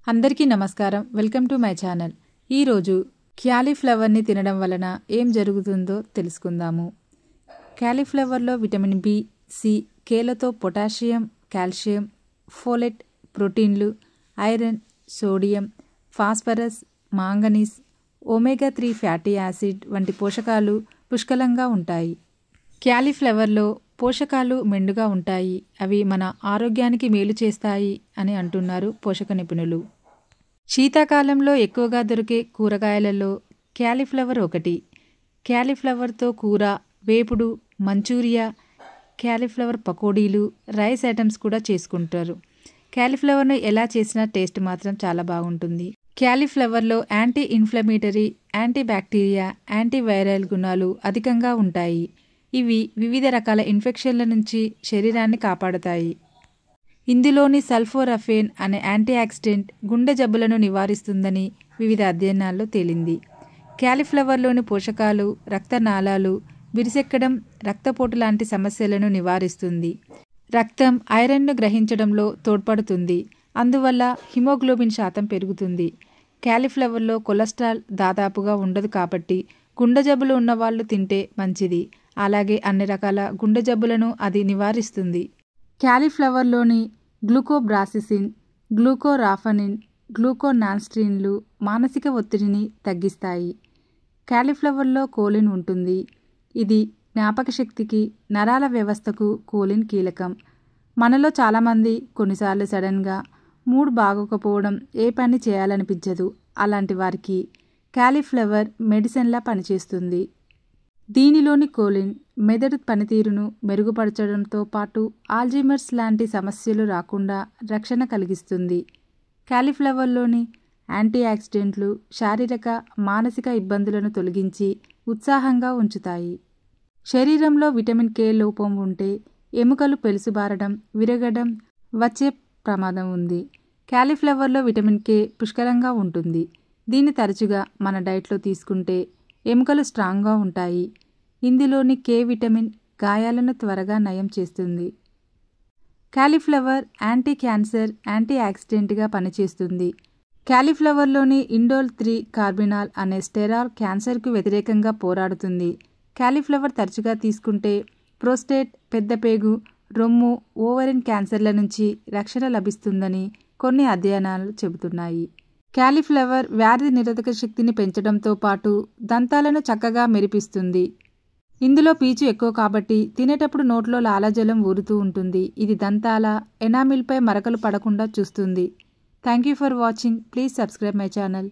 అందరికీ నమస్కారం. Welcome to my channel. ఈరోజు క్యాలీఫ్లవర్ని తినడం వలన ఏం జరుగుతుందో తెలుసుకుందాము. క్యాలీఫ్లవర్లో విటమిన్ బి, సి, కేలతో పొటాషియం, కాల్షియం, ఫోలెట్, ప్రోటీన్లు, iron, sodium, phosphorus, manganese, omega 3 fatty acid వంటి పోషకాలు పుష్కలంగా ఉంటాయి. క్యాలీఫ్లవర్లో పోషకాలు మెండుగా ఉంటాయి. అవి మన ఆరోగ్యానికి మేలు చేస్తాయి అని అంటున్నారు పోషక నిపుణులు. శీతాకాలంలో ఎక్కువగా దొరికే కూరగాయలలో క్యాలీఫ్లవర్ ఒకటి. క్యాలీఫ్లవర్తో కూర, వేపుడు, మంచూరియా, క్యాలీఫ్లవర్ పకోడీలు, రైస్ ఐటమ్స్ కూడా చేసుకుంటారు. క్యాలీఫ్లవర్ను ఎలా చేసినా టేస్ట్ మాత్రం చాలా బాగుంటుంది. క్యాలీఫ్లవర్లో anti inflammatory, anti bacteria, antiviral గుణాలు అధికంగా ఉంటాయి. ఇవి వివిధ రకాల ఇన్ఫెక్షన్ల నుంచి శరీరాన్ని కాపాడుతాయి. ఇందులోని సల్ఫోరఫేన్ అనే యాంటీఆక్సిడెంట్ గుండె జబ్బులను నివారిస్తుందని వివిధ అధ్యయనాల్లో తేలింది. క్యాలీఫ్లవర్లోని పోషకాలు రక్తనాళాలు బిరిసెక్కడం, రక్తపోటు లాంటి సమస్యలను నివారిస్తుంది. రక్తం ఐరన్ను గ్రహించడంలో తోడ్పడుతుంది. అందువల్ల హిమోగ్లోబిన్ శాతం పెరుగుతుంది. క్యాలీఫ్లవర్లో కొలెస్ట్రాల్ దాదాపుగా ఉండదు కాబట్టి గుండె జబ్బులు ఉన్నవాళ్ళు తింటే మంచిది. అలాగే అన్ని రకాల గుండె జబ్బులను అది నివారిస్తుంది. క్యాలీఫ్లవర్లోని గ్లూకోబ్రాసిసిన్, గ్లూకోరాఫనిన్, గ్లూకోనాన్స్ట్రీన్లు మానసిక ఒత్తిడిని తగ్గిస్తాయి. క్యాలీఫ్లవర్లో కోలిన్ ఉంటుంది. ఇది జ్ఞాపక శక్తికి, నరాల వ్యవస్థకు కోలిన్ కీలకం. మనలో చాలామంది కొన్నిసార్లు సడన్గా మూడ్ బాగోకపోవడం, ఏ పని చేయాలనిపించదు. అలాంటి వారికి క్యాలీఫ్లవర్ మెడిసిన్లా పనిచేస్తుంది. దీనిలోని కోలిన్ మెదడు పనితీరును మెరుగుపరచడంతో పాటు ఆల్జీమర్స్ లాంటి సమస్యలు రాకుండా రక్షణ కలిగిస్తుంది. క్యాలీఫ్లవర్లోని యాంటీఆక్సిడెంట్లు శారీరక, మానసిక ఇబ్బందులను తొలగించి ఉత్సాహంగా ఉంచుతాయి. శరీరంలో విటమిన్ కే లోపం ఉంటే ఎముకలు పెలుసుబారడం, విరగడం వచ్చే ప్రమాదం ఉంది. క్యాలీఫ్లవర్లో విటమిన్ కే పుష్కలంగా ఉంటుంది. దీన్ని తరచుగా మన డైట్లో తీసుకుంటే ఎముకలు స్ట్రాంగ్గా ఉంటాయి. ఇందులోని కే విటమిన్ గాయాలను త్వరగా నయం చేస్తుంది. క్యాలీఫ్లవర్ యాంటీ క్యాన్సర్, యాంటీ యాక్సిడెంట్గా పనిచేస్తుంది. క్యాలీఫ్లవర్లోని ఇండోల్ 3 కార్బినాల్ అనే స్టెరాల్ క్యాన్సర్కు వ్యతిరేకంగా పోరాడుతుంది. క్యాలీఫ్లవర్ తరచుగా తీసుకుంటే ప్రోస్టేట్, పెద్దపేగు, రొమ్ము, ఓవరిన్ క్యాన్సర్ల నుంచి రక్షణ లభిస్తుందని కొన్ని అధ్యయనాలు చెబుతున్నాయి. క్యాలీఫ్లవర్ వ్యాధి నిరోధక శక్తిని పెంచడంతో పాటు దంతాలను చక్కగా మెరిపిస్తుంది. ఇందులో పీచు ఎక్కువ కాబట్టి తినేటప్పుడు నోట్లో లాలాజలం ఊరుతూ ఉంటుంది. ఇది దంతాల ఎనామిల్పై మరకలు పడకుండా చూస్తుంది. Thank you for watching. Please subscribe my channel.